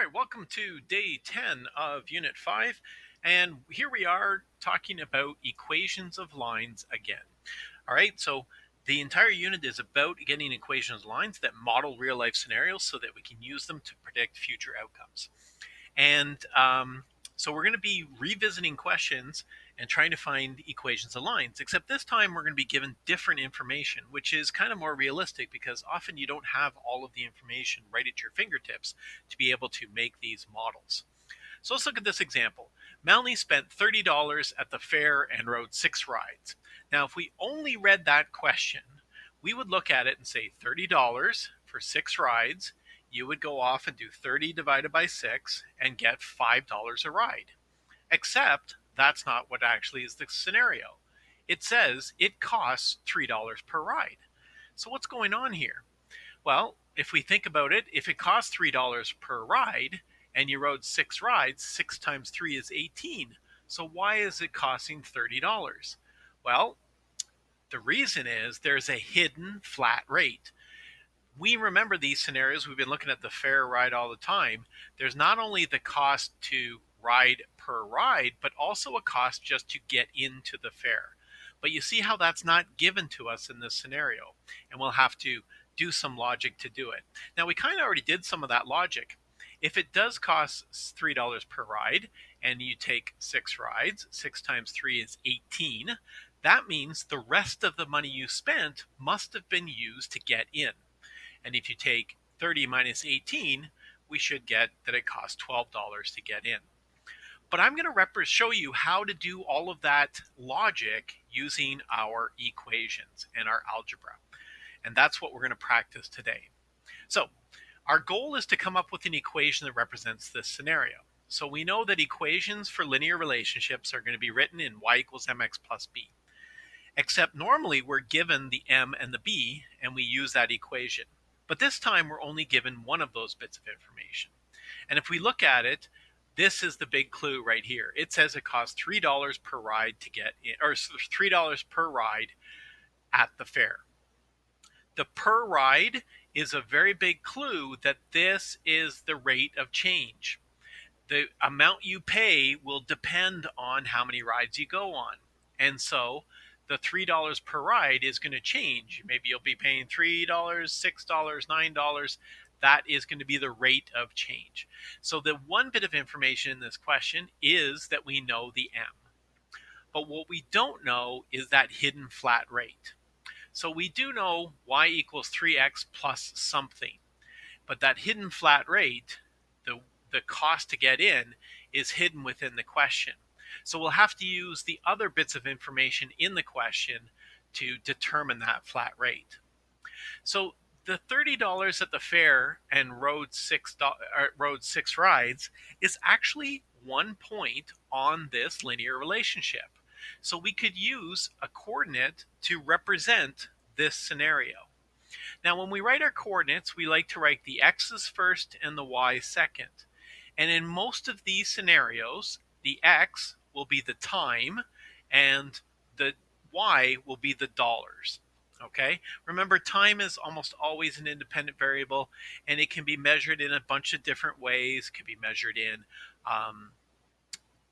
right, welcome to day 10 of Unit 5, and here we are talking about equations of lines again. All right, so the entire unit is about getting equations of lines that model real-life scenarios so that we can use them to predict future outcomes. And so we're going to be revisiting questions and trying to find equations of lines, except this time we're going to be given different information, which is kind of more realistic because often you don't have all of the information right at your fingertips to be able to make these models. So let's look at this example. Melanie spent $30 at the fair and rode 6 rides. Now, if we only read that question, we would look at it and say $30 for 6 rides. You would go off and do 30 divided by 6 and get $5 a ride. Except that's not what actually is the scenario. It says it costs $3 per ride. So what's going on here? Well, if we think about it, if it costs $3 per ride and you rode 6 rides, 6 times 3 is 18. So why is it costing $30? Well, the reason is there's a hidden flat rate. We remember these scenarios. We've been looking at the fair ride all the time. There's not only the cost to ride per ride, but also a cost just to get into the fair. But you see how that's not given to us in this scenario, and we'll have to do some logic to do it. Now, we kind of already did some of that logic. If it does cost $3 per ride, and you take 6 rides, 6 times 3 is 18, that means the rest of the money you spent must have been used to get in. And if you take 30 minus 18, we should get that it costs $12 to get in. But I'm going to show you how to do all of that logic using our equations and our algebra. And that's what we're going to practice today. So our goal is to come up with an equation that represents this scenario. So we know that equations for linear relationships are going to be written in y equals mx plus b. Except normally we're given the m and the b, and we use that equation. But this time we're only given one of those bits of information. And if we look at it, this is the big clue right here. It says it costs $3 per ride to get in, or $3 per ride at the fair. The per ride is a very big clue that this is the rate of change. The amount you pay will depend on how many rides you go on. And so the $3 per ride is going to change. Maybe you'll be paying $3, $6, $9. That is going to be the rate of change. So the one bit of information in this question is that we know the m. But what we don't know is that hidden flat rate. So we do know y equals 3x plus something. But that hidden flat rate, the cost to get in, is hidden within the question. So we'll have to use the other bits of information in the question to determine that flat rate. So the $30 at the fair and rode 6 rides is actually 1 point on this linear relationship. So we could use a coordinate to represent this scenario. Now, when we write our coordinates, we like to write the x's first and the y's second. And in most of these scenarios, the x will be the time and the y will be the dollars. Okay, remember, time is almost always an independent variable, and it can be measured in a bunch of different ways. It can be measured in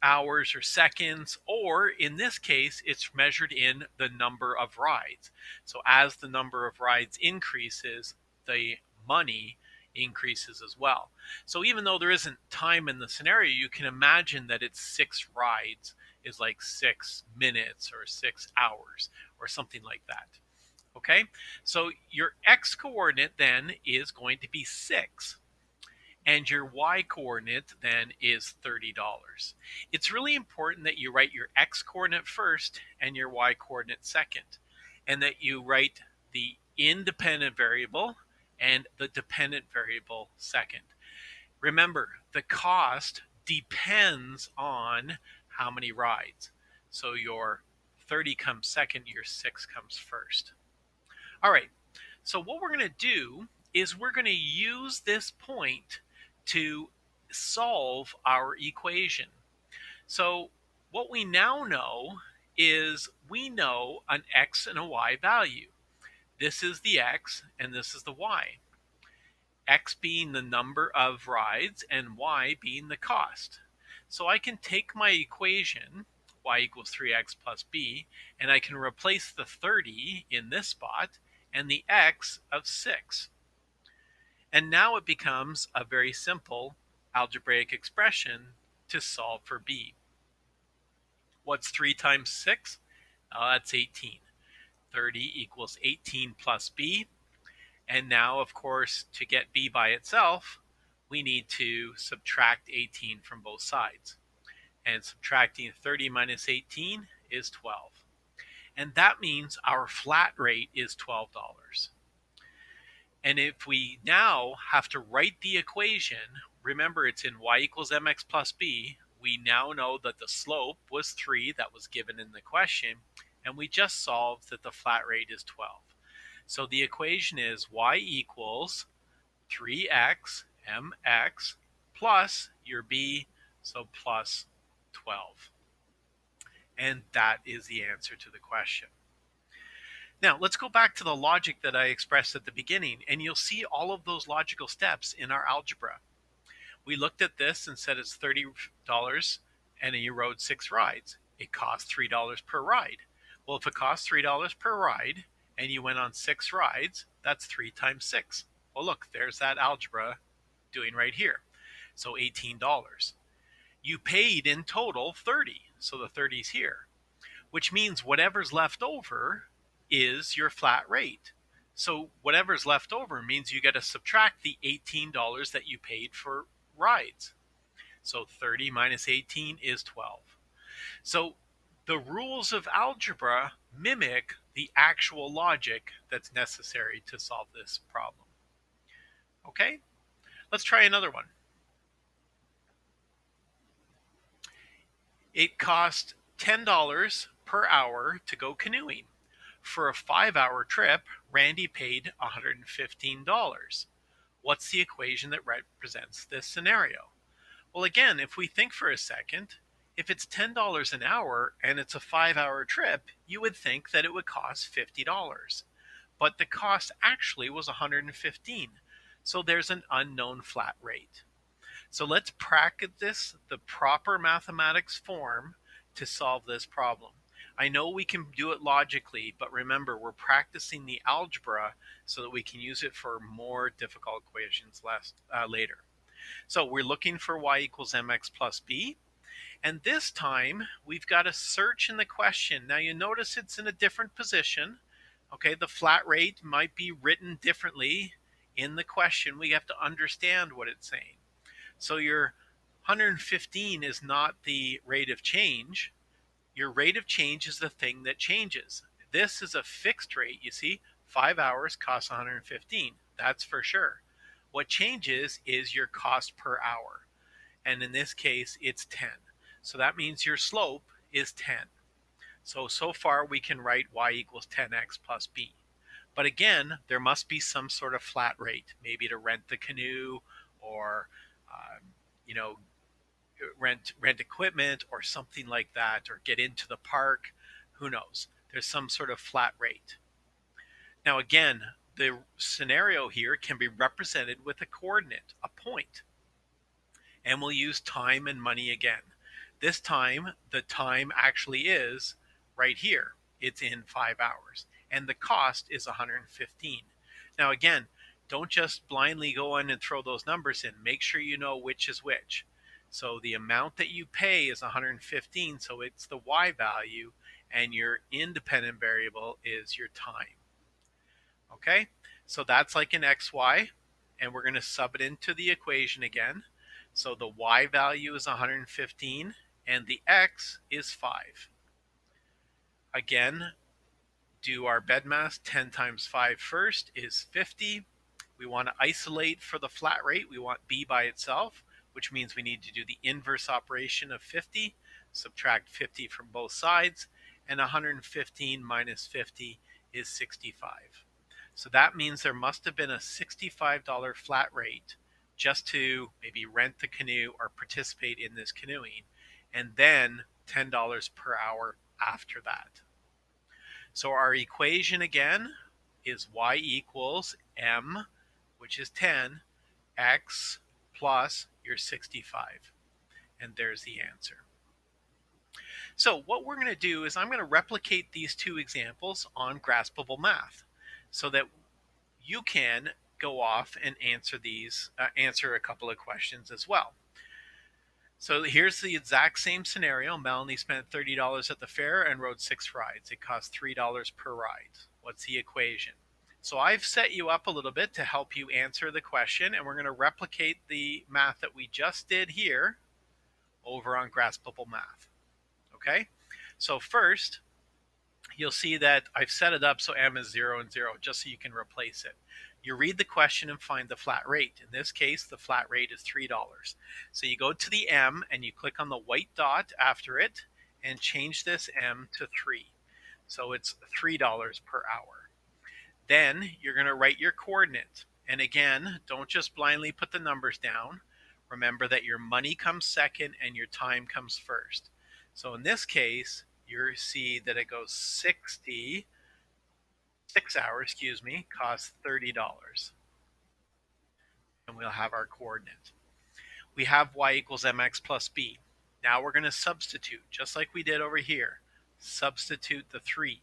hours or seconds, or in this case, it's measured in the number of rides. So as the number of rides increases, the money increases as well. So even though there isn't time in the scenario, you can imagine that it's 6 rides is like 6 minutes or 6 hours or something like that. Okay, so your x coordinate then is going to be 6. And your y coordinate then is $30. It's really important that you write your x coordinate first and your y coordinate second, and that you write the independent variable and the dependent variable second. Remember, the cost depends on how many rides. So your 30 comes second, your 6 comes first. All right, so what we're going to do is we're going to use this point to solve our equation. So what we now know is we know an x and a y value. This is the x and this is the y. X being the number of rides and Y being the cost. So I can take my equation, y equals 3x plus b, and I can replace the 30 in this spot and the x of 6. And now it becomes a very simple algebraic expression to solve for b. What's 3 times 6? That's 18. 30 equals 18 plus b. And now, of course, to get b by itself, we need to subtract 18 from both sides. And subtracting 30 minus 18 is 12. And that means our flat rate is $12. And if we now have to write the equation, remember it's in y equals mx plus b, we now know that the slope was 3 that was given in the question, and we just solved that the flat rate is 12. So the equation is y equals 3x mx plus your b, so plus 12. And that is the answer to the question. Now, let's go back to the logic that I expressed at the beginning, and you'll see all of those logical steps in our algebra. We looked at this and said it's $30 and you rode 6 rides. It costs $3 per ride. Well, if it costs $3 per ride and you went on 6 rides, that's 3 times 6. Well, look, there's that algebra doing right here. So $18. You paid in total 30, so the 30's here, which means whatever's left over is your flat rate. So whatever's left over means you got to subtract the $18 that you paid for rides. So 30 minus 18 is 12. So the rules of algebra mimic the actual logic that's necessary to solve this problem. Okay, let's try another one. It cost $10 per hour to go canoeing. For a 5-hour trip, Randy paid $115. What's the equation that represents this scenario? Well, again, if we think for a second, if it's $10 an hour and it's a 5-hour trip, you would think that it would cost $50. But the cost actually was $115. So there's an unknown flat rate. So let's practice the proper mathematics form to solve this problem. I know we can do it logically, but remember, we're practicing the algebra so that we can use it for more difficult equations later. So we're looking for y equals mx plus b. And this time, we've got a search in the question. Now you notice it's in a different position. Okay, the flat rate might be written differently in the question. We have to understand what it's saying. So your 115 is not the rate of change. Your rate of change is the thing that changes. This is a fixed rate. You see, 5 hours costs 115. That's for sure. What changes is your cost per hour. And in this case, it's 10. So that means your slope is 10. So far we can write y equals 10x plus b. But again, there must be some sort of flat rate, maybe to rent the canoe or rent equipment or something like that, or get into the park. Who knows? There's some sort of flat rate. Now again, the scenario here can be represented with a coordinate, a point. And we'll use time and money again. This time, the time actually is right here. It's in 5 hours. And the cost is 115. Now again, don't just blindly go in and throw those numbers in. Make sure you know which is which. So the amount that you pay is 115, so it's the y value, and your independent variable is your time. Okay, so that's like an xy, and we're going to sub it into the equation again. So the y value is 115, and the x is 5. Again, do our BEDMAS. 10 times 5 first is 50. We want to isolate for the flat rate. We want b by itself, which means we need to do the inverse operation of 50, subtract 50 from both sides, and 115 minus 50 is 65. So that means there must have been a $65 flat rate just to maybe rent the canoe or participate in this canoeing, and then $10 per hour after that. So our equation again is y equals m, which is 10, 3x plus your 65. And there's the answer. So what we're going to do is I'm going to replicate these two examples on Graspable Math so that you can go off and answer a couple of questions as well. So here's the exact same scenario. Melanie spent $30 at the fair and rode 6 rides. It cost $3 per ride. What's the equation? So I've set you up a little bit to help you answer the question, and we're going to replicate the math that we just did here over on Graspable Math. Okay? So first, you'll see that I've set it up so m is 0 and 0, just so you can replace it. You read the question and find the flat rate. In this case, the flat rate is $3. So you go to the m and you click on the white dot after it and change this m to 3. So it's $3 per hour. Then you're going to write your coordinate. And again, don't just blindly put the numbers down. Remember that your money comes second and your time comes first. So in this case, you see that it goes 6 hours, costs $30. And we'll have our coordinate. We have y equals mx plus b. Now we're going to substitute, just like we did over here. Substitute the 3.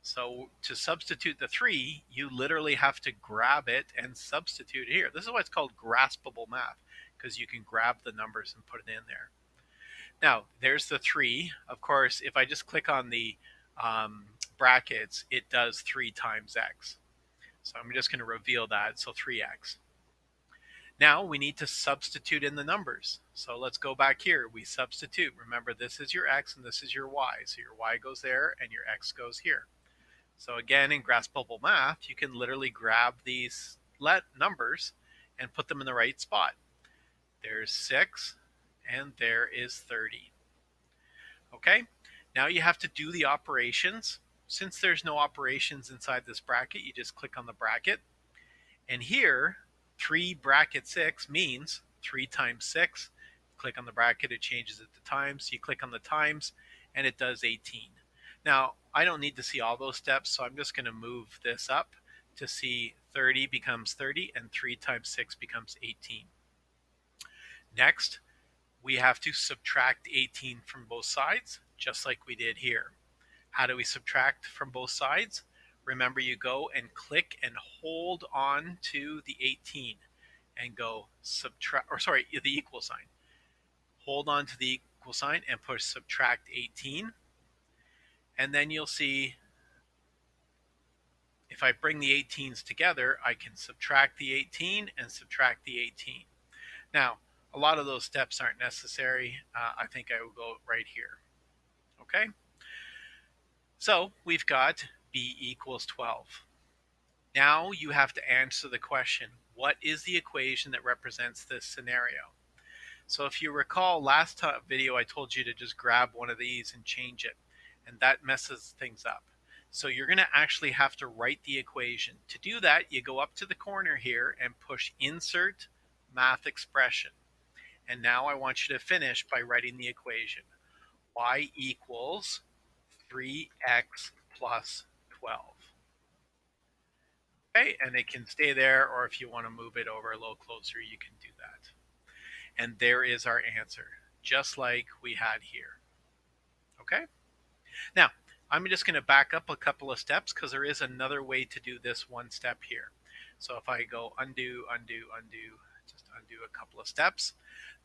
So to substitute the 3, you literally have to grab it and substitute it here. This is why it's called graspable math, because you can grab the numbers and put it in there. Now, there's the 3. Of course, if I just click on the brackets, it does 3 times x. So I'm just going to reveal that, so 3x. Now we need to substitute in the numbers. So let's go back here. We substitute. Remember, this is your x and this is your y. So your y goes there and your x goes here. So again, in Graspable Math, you can literally grab these numbers and put them in the right spot. There's 6 and there is 30. Okay, now you have to do the operations. Since there's no operations inside this bracket, you just click on the bracket. And here, 3 bracket 6 means 3 times 6. Click on the bracket, it changes it to times. You click on the times, and it does 18. Now, I don't need to see all those steps, so I'm just going to move this up to see 30 becomes 30, and 3 times 6 becomes 18. Next, we have to subtract 18 from both sides, just like we did here. How do we subtract from both sides? Remember, you go and click and hold on to the 18 and go the equal sign. Hold on to the equal sign and push subtract 18. And then you'll see if I bring the 18s together, I can subtract the 18 and subtract the 18. Now, a lot of those steps aren't necessary. I think I will go right here. Okay? So we've got b equals 12. Now you have to answer the question, what is the equation that represents this scenario? So if you recall last video, I told you to just grab one of these and change it, and that messes things up. So you're going to actually have to write the equation. To do that, you go up to the corner here and push Insert Math Expression. And now I want you to finish by writing the equation. Y equals 3x plus 12. Okay, and it can stay there, or if you want to move it over a little closer, you can do that. And there is our answer, just like we had here. Okay? Now, I'm just going to back up a couple of steps because there is another way to do this one step here. So if I go undo, just undo a couple of steps.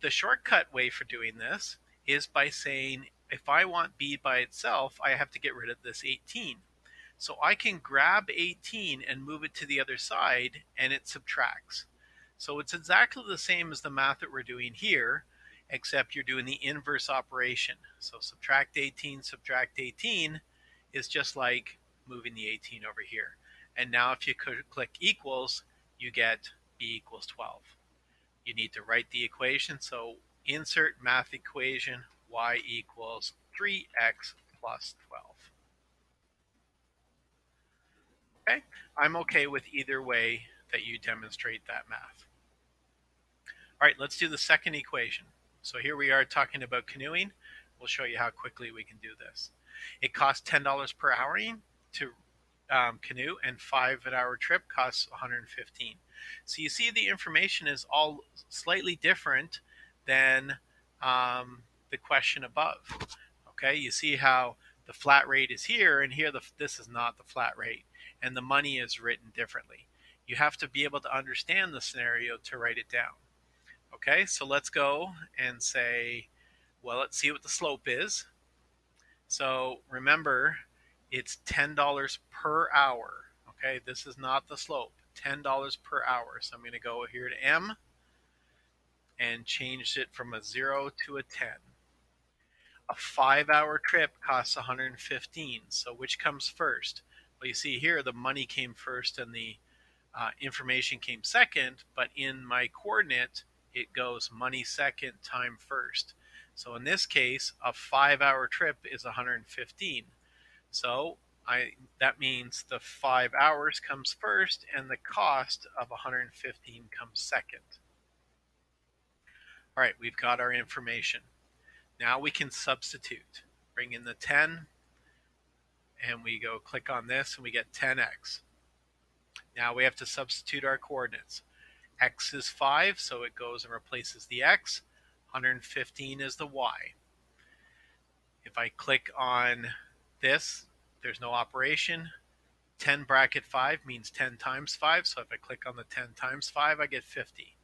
The shortcut way for doing this is by saying, if I want b by itself, I have to get rid of this 18. So I can grab 18 and move it to the other side, and it subtracts. So it's exactly the same as the math that we're doing here, except you're doing the inverse operation. So subtract 18 is just like moving the 18 over here. And now if you could click equals, you get b equals 12. You need to write the equation. So insert math equation, y equals 3x plus 12. Okay, I'm okay with either way that you demonstrate that math. All right, let's do the second equation. So here we are talking about canoeing. We'll show you how quickly we can do this. It costs $10 per hour to canoe, and 5-hour trip costs 115. So you see the information is all slightly different than the question above. Okay, you see how the flat rate is here, and here this is not the flat rate, and the money is written differently. You have to be able to understand the scenario to write it down. Okay, so let's go and say, well, let's see what the slope is. So remember, it's $10 per hour. Okay, this is not the slope. $10 per hour. So I'm going to go here to M and change it from a 0 to a 10. A 5-hour trip costs 115. So which comes first? Well, you see here the money came first and the information came second, but in my coordinate, it goes money second, time first. So in this case, a 5-hour trip is 115. So that means the 5 hours comes first and the cost of 115 comes second. All right, we've got our information. Now we can substitute. Bring in the 10 and we go click on this and we get 10x. Now we have to substitute our coordinates. X is 5, so it goes and replaces the x. 115 is the y. If I click on this, there's no operation. 10 bracket 5 means 10 times 5, so if I click on the 10 times 5, I get 50.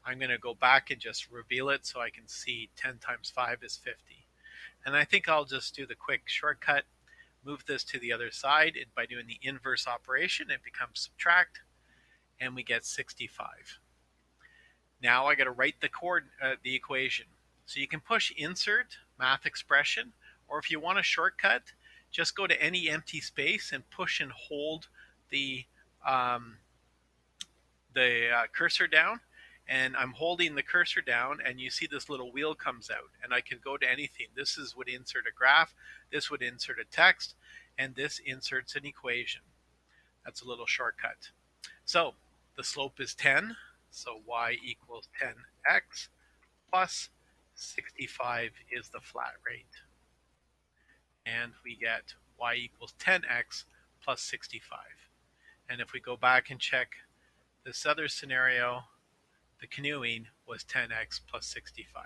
I'm going to go back and just reveal it so I can see 10 times 5 is 50. And I think I'll just do the quick shortcut, move this to the other side, and by doing the inverse operation, it becomes subtract, and we get 65. Now I got to write the equation. So you can push insert, math expression, or if you want a shortcut, just go to any empty space and push and hold the cursor down. And I'm holding the cursor down, and you see this little wheel comes out, and I can go to anything. This would insert a graph, this would insert a text, and this inserts an equation. That's a little shortcut. So the slope is 10, so y equals 10x plus 65 is the flat rate. And we get y equals 10x plus 65. And if we go back and check this other scenario, the canoeing was 10x plus 65.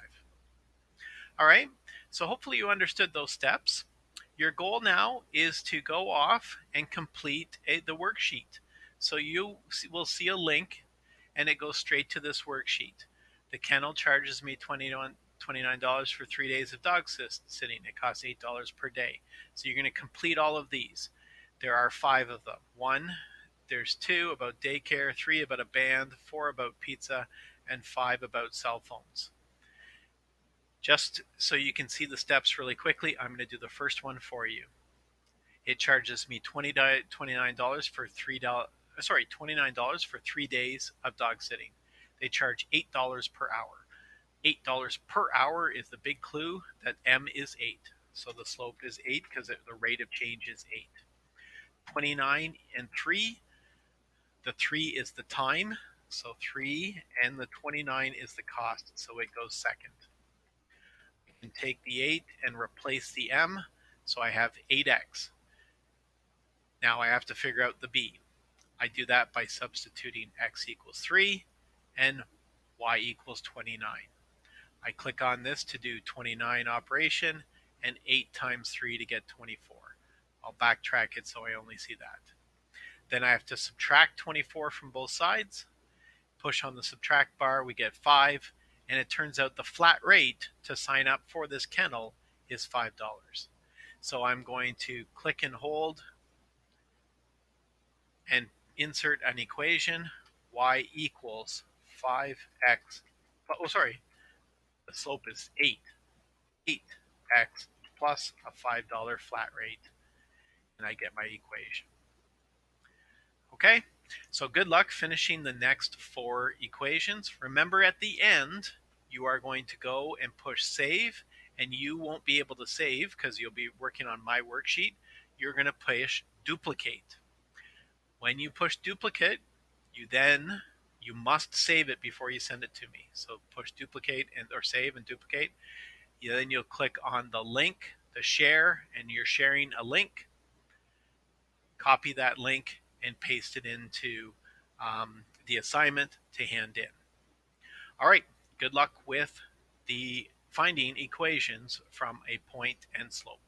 All right, so hopefully you understood those steps. Your goal now is to go off and complete the worksheet. So you will see a link and it goes straight to this worksheet. The kennel charges me $29 for 3 days of dog sitting. It costs $8 per day. So you're going to complete all of these. There are 5 of them. 1, there's 2 about daycare, 3 about a band, 4 about pizza, and 5 about cell phones. Just so you can see the steps really quickly, I'm going to do the first one for you. It charges me $29 for $29 for 3 days of dog sitting. They charge $8 per hour. $8 per hour is the big clue that M is 8. So the slope is 8 because the rate of change is 8. 29 and 3, the 3 is the time. So 3 and the 29 is the cost. So it goes second. I can take the 8 and replace the M. So I have 8x. Now I have to figure out the B. I do that by substituting x equals 3 and y equals 29. I click on this to do 29 operation and 8 times 3 to get 24. I'll backtrack it so I only see that. Then I have to subtract 24 from both sides. Push on the subtract bar, we get 5, and it turns out the flat rate to sign up for this kennel is $5. So I'm going to click and hold and insert an equation. Y equals 5x. Oh, sorry. The slope is 8. 8x plus a $5 flat rate. And I get my equation. Okay, so good luck finishing the next 4 equations. Remember at the end, you are going to go and push save, and you won't be able to save because you'll be working on my worksheet. You're going to push duplicate. When you push duplicate, you must save it before you send it to me. So push duplicate or save and duplicate. Then you'll click on the link, the share, and you're sharing a link. copy that link and paste it into the assignment to hand in. All right, good luck with the finding equations from a point and slope.